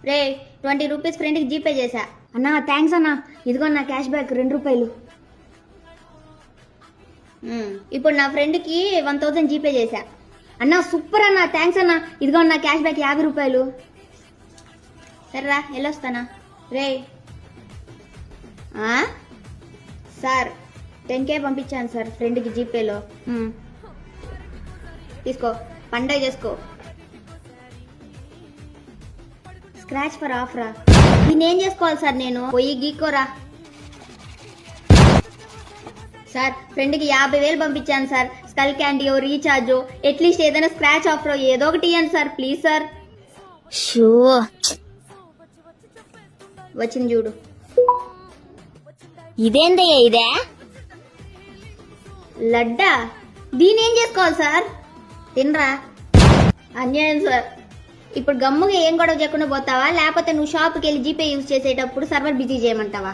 రే 20 rupees ఫ్రెండ్కి GPay చేశా. అన్నా థ్యాంక్స్ అన్నా, ఇదిగో నా క్యాష్ బ్యాక్ 2 రూపాయలు. ఇప్పుడు నా ఫ్రెండ్కి 1000 జీపే చేశా. అన్నా సూపర్ అన్నా, థ్యాంక్స్ అన్నా, ఇదిగో నా క్యాష్ బ్యాక్ 50 రూపాయలు. సరేరా వెళ్ళొస్తానా. రే సార్ 10K పంపించాను సార్ ఫ్రెండ్కి జీపేలో. తీసుకో, పండగ చేసుకో. స్క్రాచ్ ఫర్ ఆఫరా, దీన్ని ఏం చేసుకోవాలి సార్? నేను పోయి గీకోరా. సార్ ఫ్రెండ్కి 50,000 పంపించాను సార్. స్కల్ క్యాండీయో రీఛార్జో అట్లీస్ట్ ఏదైనా స్క్రాచ్ ఆఫరో ఏదో ఒకటి ఇవ్వండి సార్ ప్లీజ్ సార్. షూ వచ్చింది చూడు. ఇదేందయ్యా ఇదే? లడ్డా, దీని ఏం చేసుకోవాలి సార్? తినరా. అన్యాయం సార్. ఇప్పుడు గమ్ముగా ఏం గొడవ చేయకుండా పోతావా, లేకపోతే నువ్వు షాప్కి వెళ్ళి జీపే యూజ్ చేసేటప్పుడు సర్వర్ బిజీ చేయమంటావా?